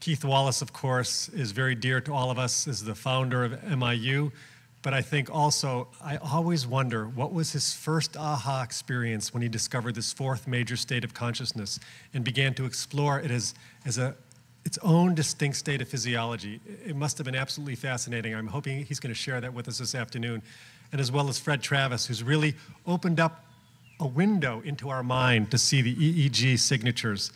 Keith Wallace, of course, is very dear to all of us as the founder of MIU, but I think also, I always wonder, what was his first aha experience when he discovered this fourth major state of consciousness and began to explore it as its own distinct state of physiology? It must have been absolutely fascinating. I'm hoping he's going to share that with us this afternoon, and as well as Fred Travis, who's really opened up a window into our mind to see the EEG signatures.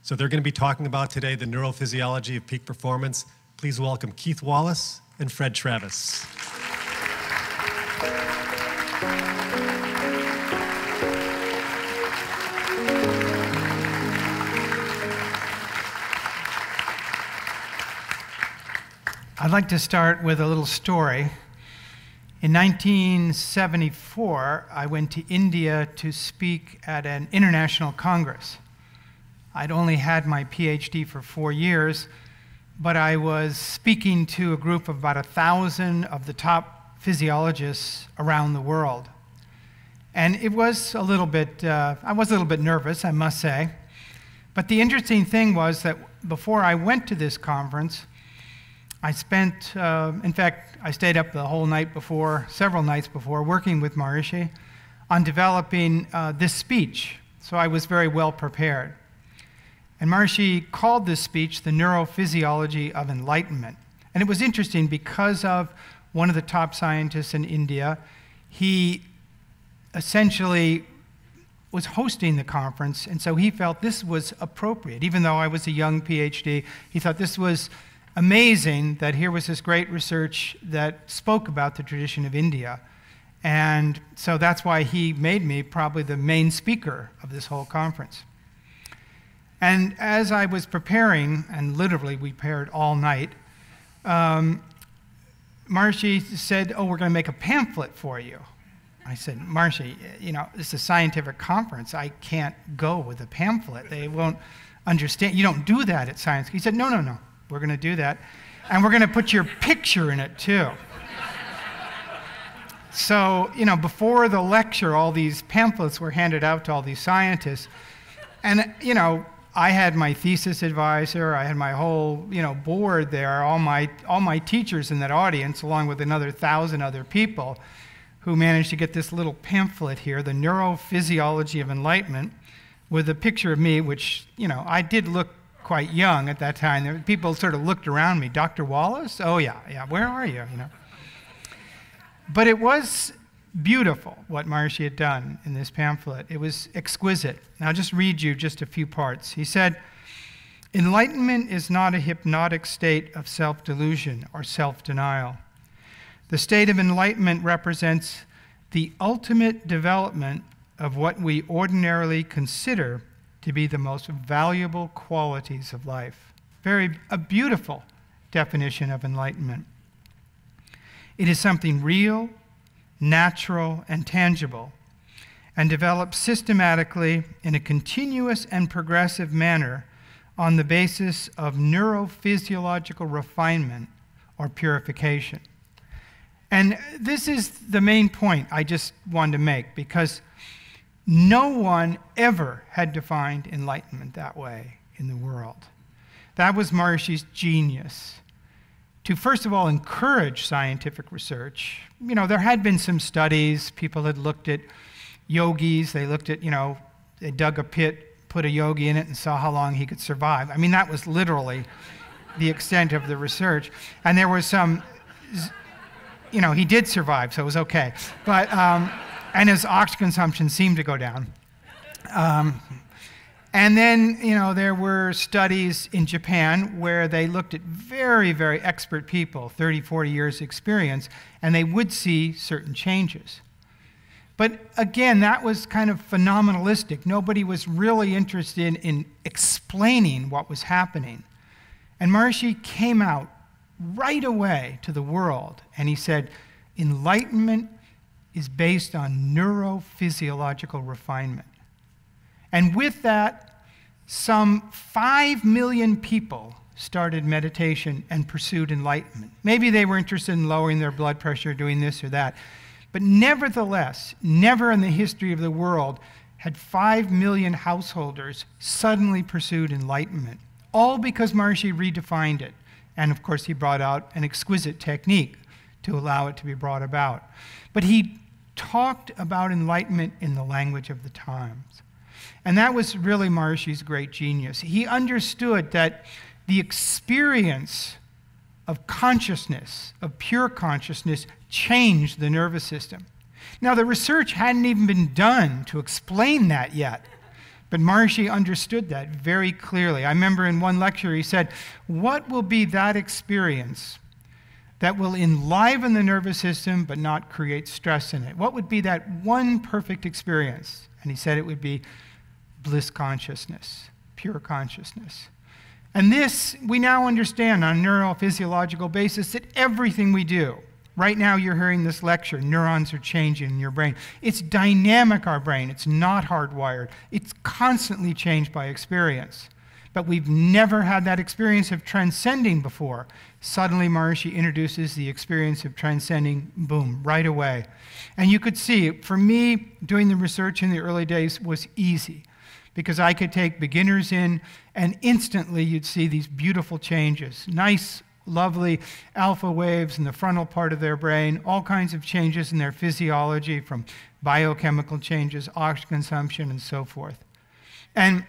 So they're going to be talking about today the neurophysiology of peak performance. Please welcome Keith Wallace and Fred Travis. I'd like to start with a little story. In 1974, I went to India to speak at an international congress. I'd only had my PhD for 4 years, but I was speaking to a group of about 1,000 of the top physiologists around the world. And it was a little bit, I was a little bit nervous, I must say. But the interesting thing was that before I went to this conference, I spent, in fact, I stayed up the whole night before, several nights before, working with Maharishi on developing this speech. So I was very well prepared. And Maharishi called this speech the Neurophysiology of Enlightenment. And it was interesting because of one of the top scientists in India. He essentially was hosting the conference, and so he felt this was appropriate. Even though I was a young PhD, he thought this was amazing that here was this great research that spoke about the tradition of India. And so that's why he made me probably the main speaker of this whole conference. And as I was preparing, and literally we prepared all night, Maharishi said, "Oh, we're going to make a pamphlet for you." I said, "Maharishi, you know, this is a scientific conference. I can't go with a pamphlet. They won't understand. You don't do that at science." He said, "No, no, no. We're going to do that. And we're going to put your picture in it, too." So, you know, before the lecture, all these pamphlets were handed out to all these scientists. And, you know, I had my thesis advisor, I had my whole, you know, board there, all my teachers in that audience, along with another 1,000 other people who managed to get this little pamphlet here, the Neurophysiology of Enlightenment, with a picture of me, which, you know, I did look quite young at that time. People sort of looked around me. "Dr. Wallace? Oh, yeah, where are you?" You know. But it was beautiful what Maharishi had done in this pamphlet. It was exquisite. And I'll just read you just a few parts. He said, "Enlightenment is not a hypnotic state of self-delusion or self-denial. The state of enlightenment represents the ultimate development of what we ordinarily consider to be the most valuable qualities of life." A beautiful definition of enlightenment. "It is something real, natural, and tangible, and develops systematically in a continuous and progressive manner on the basis of neurophysiological refinement or purification." And this is the main point I just wanted to make, because no one ever had defined enlightenment that way in the world. That was Maharishi's genius. To first of all encourage scientific research. You know, there had been some studies, people had looked at yogis, they looked at, you know, they dug a pit, put a yogi in it and saw how long he could survive. I mean, that was literally the extent of the research. And there was some, you know, he did survive, so it was okay. But, and his oxygen consumption seemed to go down. And then, you know, there were studies in Japan where they looked at very, very expert people, 30, 40 years experience, and they would see certain changes. But again, that was kind of phenomenalistic. Nobody was really interested in explaining what was happening. And Maharishi came out right away to the world, and he said, enlightenment is based on neurophysiological refinement. And with that, some 5 million people started meditation and pursued enlightenment. Maybe they were interested in lowering their blood pressure, doing this or that. But nevertheless, never in the history of the world had 5 million householders suddenly pursued enlightenment all because Maharishi redefined it. And of course, he brought out an exquisite technique to allow it to be brought about. But he talked about enlightenment in the language of the times. And that was really Maharishi's great genius. He understood that the experience of consciousness, of pure consciousness, changed the nervous system. Now, the research hadn't even been done to explain that yet, but Maharishi understood that very clearly. I remember in one lecture he said, what will be that experience that will enliven the nervous system but not create stress in it? What would be that one perfect experience? And he said it would be bliss consciousness, pure consciousness. And this, we now understand on a neurophysiological basis that everything we do, right now you're hearing this lecture, neurons are changing in your brain. It's dynamic, our brain. It's not hardwired. It's constantly changed by experience. But we've never had that experience of transcending before. Suddenly, Maharishi introduces the experience of transcending, boom, right away. And you could see, for me, doing the research in the early days was easy, because I could take beginners in, and instantly you'd see these beautiful changes. Nice, lovely alpha waves in the frontal part of their brain, all kinds of changes in their physiology, from biochemical changes, oxygen consumption, and so forth. And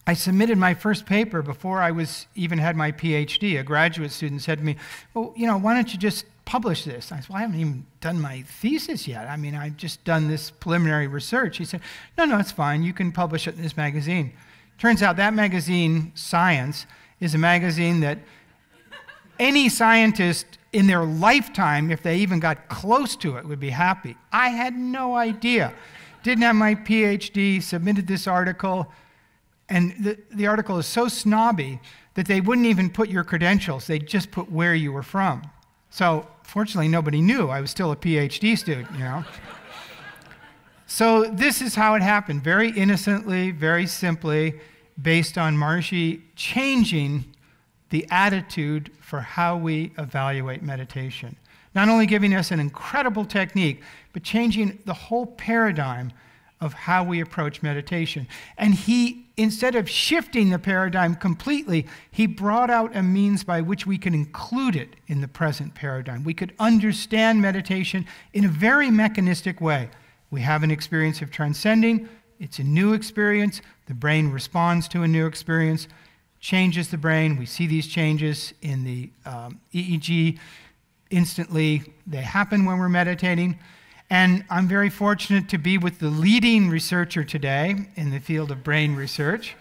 I submitted my first paper before I even had my PhD. A graduate student said to me, well, why don't you just publish this? I said, well, I haven't even done my thesis yet. I mean, I've just done this preliminary research. He said, no, it's fine. You can publish it in this magazine. Turns out that magazine, Science, is a magazine that any scientist in their lifetime, if they even got close to it, would be happy. I had no idea. Didn't have my PhD, submitted this article, and the article is so snobby that they wouldn't even put your credentials. They'd just put where you were from. So fortunately, nobody knew. I was still a PhD student, So this is how it happened, very innocently, very simply, based on Maharishi changing the attitude for how we evaluate meditation. Not only giving us an incredible technique, but changing the whole paradigm of how we approach meditation. And he, instead of shifting the paradigm completely, he brought out a means by which we can include it in the present paradigm. We could understand meditation in a very mechanistic way. We have an experience of transcending. It's a new experience. The brain responds to a new experience, changes the brain. We see these changes in the EEG. Instantly, they happen when we're meditating. And I'm very fortunate to be with the leading researcher today in the field of brain research,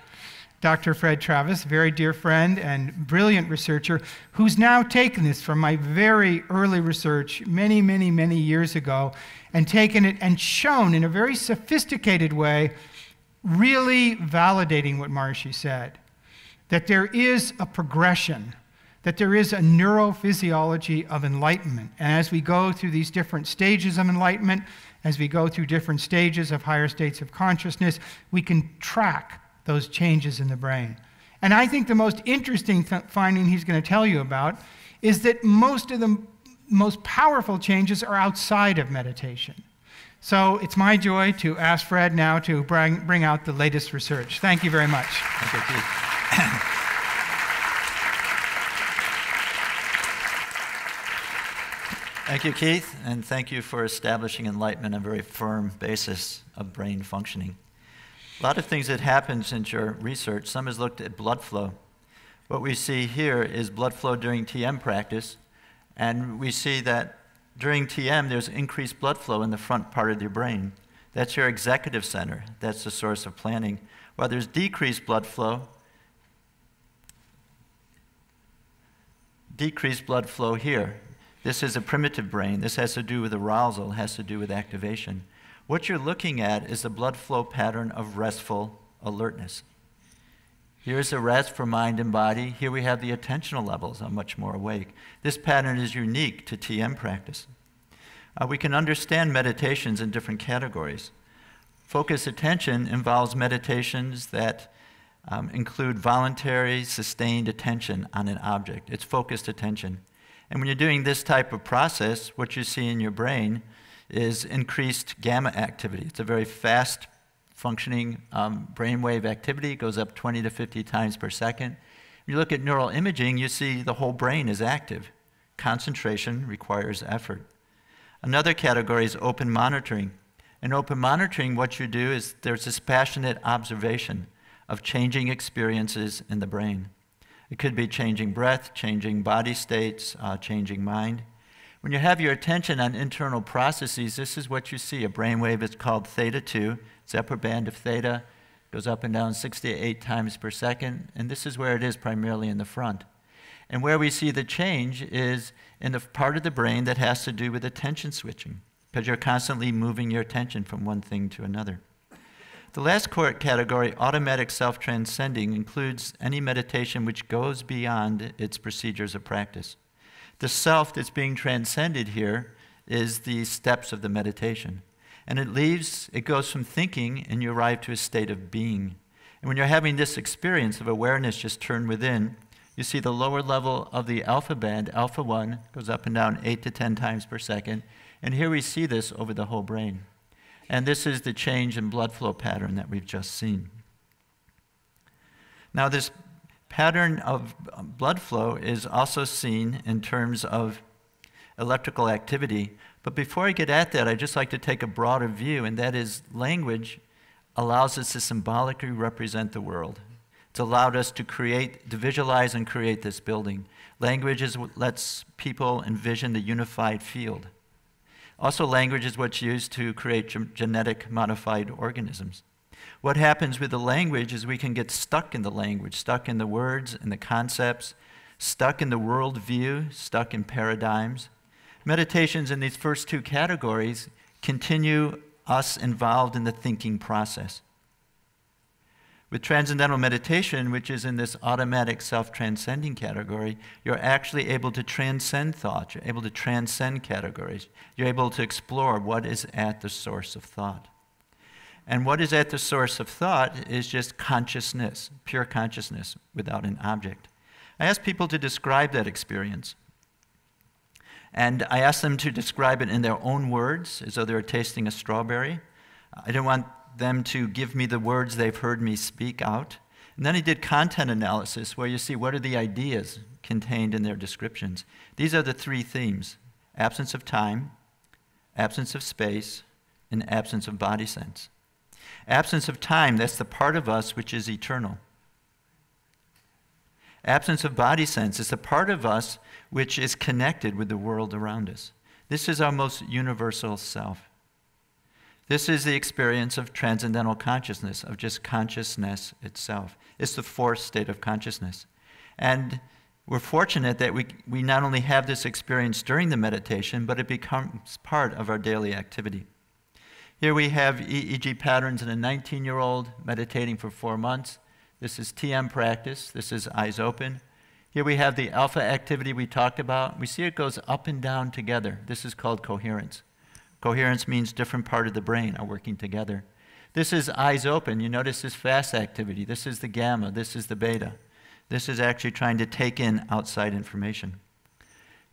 Dr. Fred Travis, a very dear friend and brilliant researcher, who's now taken this from my very early research many, many, many years ago and taken it and shown in a very sophisticated way, really validating what Maharishi said, that there is a progression, that there is a neurophysiology of enlightenment. And as we go through these different stages of enlightenment, as we go through different stages of higher states of consciousness, we can track those changes in the brain. And I think the most interesting finding he's going to tell you about is that most of the most powerful changes are outside of meditation. So it's my joy to ask Fred now to bring out the latest research. Thank you very much. Thank you, Keith. Thank you, Keith, and thank you for establishing enlightenment on a very firm basis of brain functioning. A lot of things that happened since your research. Some has looked at blood flow. What we see here is blood flow during TM practice, and we see that during TM there's increased blood flow in the front part of your brain. That's your executive center. That's the source of planning. While there's decreased blood flow here. This is a primitive brain. This has to do with arousal, has to do with activation. What you're looking at is the blood flow pattern of restful alertness. Here's a rest for mind and body. Here we have the attentional levels. I'm much more awake. This pattern is unique to TM practice. We can understand meditations in different categories. Focused attention involves meditations that include voluntary, sustained attention on an object. It's focused attention. And when you're doing this type of process, what you see in your brain is increased gamma activity. It's a very fast functioning brainwave activity. It goes up 20 to 50 times per second. When you look at neural imaging, you see the whole brain is active. Concentration requires effort. Another category is open monitoring. In open monitoring, what you do is there's this passionate observation of changing experiences in the brain. It could be changing breath, changing body states, changing mind. When you have your attention on internal processes, this is what you see. A brainwave is called theta 2. It's the upper band of theta. Goes up and down 6 to 8 times per second. And this is where it is primarily in the front. And where we see the change is in the part of the brain that has to do with attention switching, because you're constantly moving your attention from one thing to another. The last category, automatic self-transcending, includes any meditation which goes beyond its procedures of practice. The self that's being transcended here is the steps of the meditation. And it goes from thinking and you arrive to a state of being. And when you're having this experience of awareness just turn within, you see the lower level of the alpha band, alpha 1, goes up and down 8 to 10 times per second. And here we see this over the whole brain. And this is the change in blood flow pattern that we've just seen. Now, this pattern of blood flow is also seen in terms of electrical activity. But before I get at that, I'd just like to take a broader view, and that is language allows us to symbolically represent the world. It's allowed us to visualize and create this building. Language is what lets people envision the unified field. Also, language is what's used to create genetic modified organisms. What happens with the language is we can get stuck in the language, stuck in the words and the concepts, stuck in the worldview, stuck in paradigms. Meditations in these first two categories continue us involved in the thinking process. With transcendental meditation, which is in this automatic self-transcending category, you're actually able to transcend thought. You're able to transcend categories. You're able to explore what is at the source of thought. And what is at the source of thought is just consciousness, pure consciousness without an object. I ask people to describe that experience. And I ask them to describe it in their own words, as though they were tasting a strawberry. I didn't want them to give me the words they've heard me speak out. And then I did content analysis, where you see what are the ideas contained in their descriptions. These are the three themes: absence of time, absence of space, and absence of body sense. Absence of time, that's the part of us which is eternal. Absence of body sense is the part of us which is connected with the world around us. This is our most universal self. This is the experience of transcendental consciousness, of just consciousness itself. It's the fourth state of consciousness. And we're fortunate that we not only have this experience during the meditation, but it becomes part of our daily activity. Here we have EEG patterns in a 19-year-old meditating for 4 months. This is TM practice. This is eyes open. Here we have the alpha activity we talked about. We see it goes up and down together. This is called coherence. Coherence means different part of the brain are working together. This is eyes open. You notice this fast activity. This is the gamma. This is the beta. This is actually trying to take in outside information.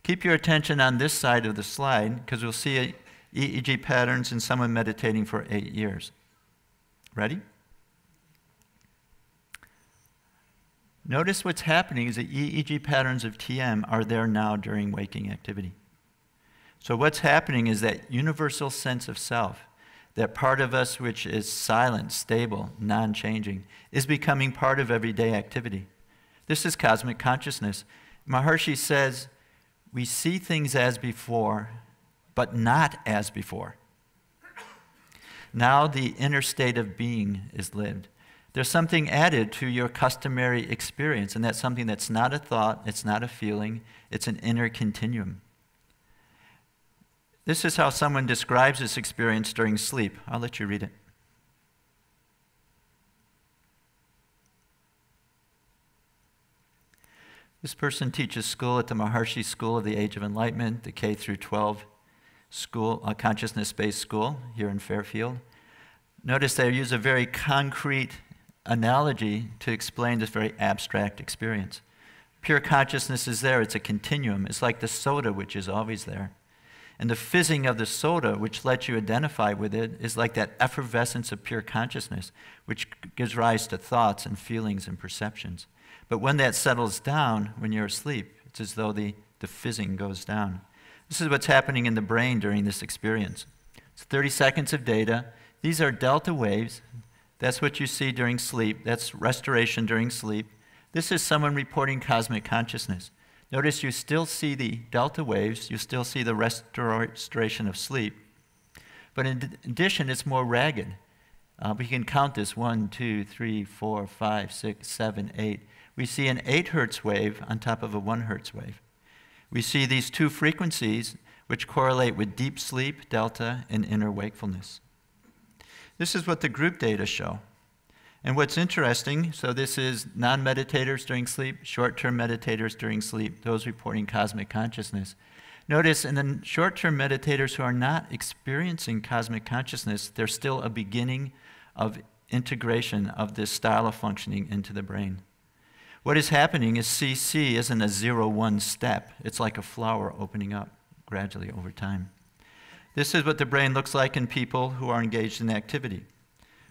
Keep your attention on this side of the slide, because we'll see EEG patterns in someone meditating for 8 years. Ready? Notice what's happening is the EEG patterns of TM are there now during waking activity. So what's happening is that universal sense of self, that part of us which is silent, stable, non-changing, is becoming part of everyday activity. This is cosmic consciousness. Maharishi says, we see things as before, but not as before. Now the inner state of being is lived. There's something added to your customary experience, and that's something that's not a thought, it's not a feeling, it's an inner continuum. This is how someone describes this experience during sleep. I'll let you read it. This person teaches school at the Maharishi School of the Age of Enlightenment, the K through 12 school, consciousness-based school here in Fairfield. Notice they use a very concrete analogy to explain this very abstract experience. Pure consciousness is there. It's a continuum. It's like the soda, which is always there. And the fizzing of the soda, which lets you identify with it, is like that effervescence of pure consciousness, which gives rise to thoughts and feelings and perceptions. But when that settles down, when you're asleep, it's as though the fizzing goes down. This is what's happening in the brain during this experience. It's 30 seconds of data. These are delta waves. That's what you see during sleep. That's restoration during sleep. This is someone reporting cosmic consciousness. Notice you still see the delta waves, you still see the restoration of sleep. But in addition, it's more ragged. We can count this 1, 2, 3, 4, 5, 6, 7, 8. We see an 8 hertz wave on top of a 1 hertz wave. We see these two frequencies which correlate with deep sleep, delta, and inner wakefulness. This is what the group data show. And what's interesting, so this is non-meditators during sleep, short-term meditators during sleep, those reporting cosmic consciousness. Notice in the short-term meditators who are not experiencing cosmic consciousness, there's still a beginning of integration of this style of functioning into the brain. What is happening is CC isn't a 0-1 step. It's like a flower opening up gradually over time. This is what the brain looks like in people who are engaged in activity.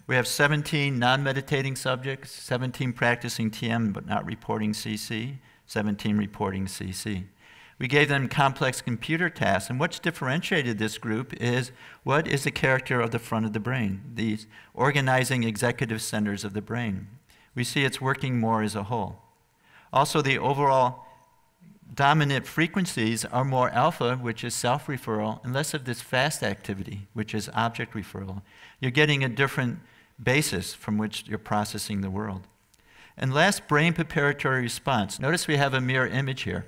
We have 17 non-meditating subjects, 17 practicing TM but not reporting CC, 17 reporting CC. We gave them complex computer tasks, and what's differentiated this group is what is the character of the front of the brain, these organizing executive centers of the brain. We see it's working more as a whole. Also, the overall dominant frequencies are more alpha, which is self-referral, and less of this fast activity, which is object referral. You're getting a different basis from which you're processing the world. And last, brain preparatory response. Notice we have a mirror image here.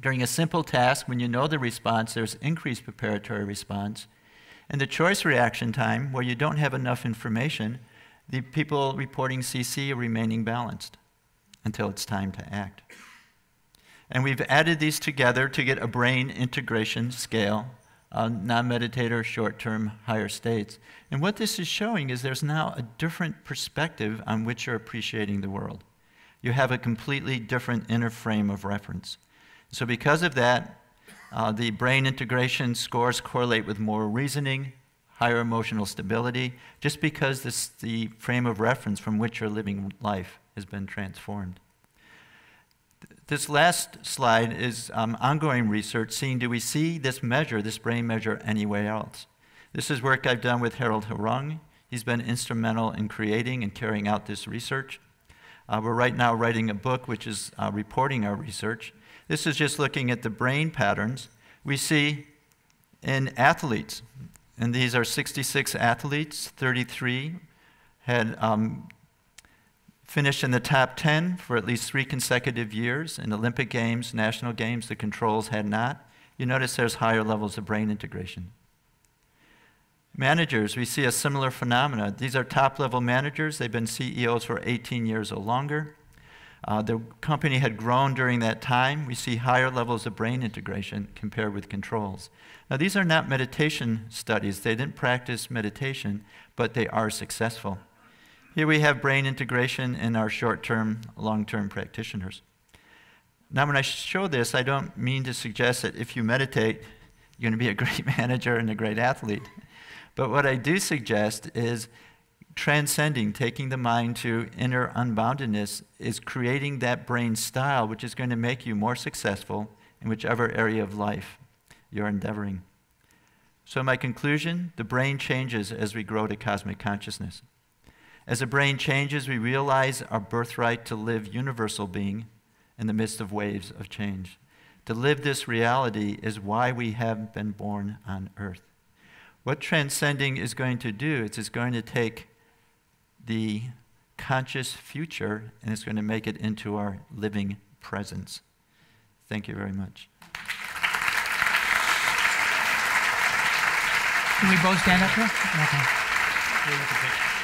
During a simple task, when you know the response, there's increased preparatory response. And the choice reaction time, where you don't have enough information, the people reporting CC are remaining balanced until it's time to act. And we've added these together to get a brain integration scale, non-meditator, short-term, higher states. And what this is showing is there's now a different perspective on which you're appreciating the world. You have a completely different inner frame of reference. So because of that, the brain integration scores correlate with more reasoning, higher emotional stability, just because the frame of reference from which you're living life has been transformed. This last slide is ongoing research, seeing do we see this measure, this brain measure, anywhere else. This is work I've done with Harold Harung. He's been instrumental in creating and carrying out this research. We're right now writing a book which is reporting our research. This is just looking at the brain patterns we see in athletes. And these are 66 athletes, 33 had finished in the top 10 for at least 3 consecutive years. In Olympic Games, National Games, the controls had not. You notice there's higher levels of brain integration. Managers, we see a similar phenomena. These are top-level managers. They've been CEOs for 18 years or longer. The company had grown during that time. We see higher levels of brain integration compared with controls. Now, these are not meditation studies. They didn't practice meditation, but they are successful. Here we have brain integration in our short-term, long-term practitioners. Now, when I show this, I don't mean to suggest that if you meditate, you're going to be a great manager and a great athlete. But what I do suggest is transcending, taking the mind to inner unboundedness, is creating that brain style which is going to make you more successful in whichever area of life you're endeavoring. So my conclusion, the brain changes as we grow to cosmic consciousness. As the brain changes, we realize our birthright to live universal being in the midst of waves of change. To live this reality is why we have been born on earth. What transcending is going to do, it's going to take the conscious future and it's going to make it into our living presence. Thank you very much. Can we both stand up here? Okay.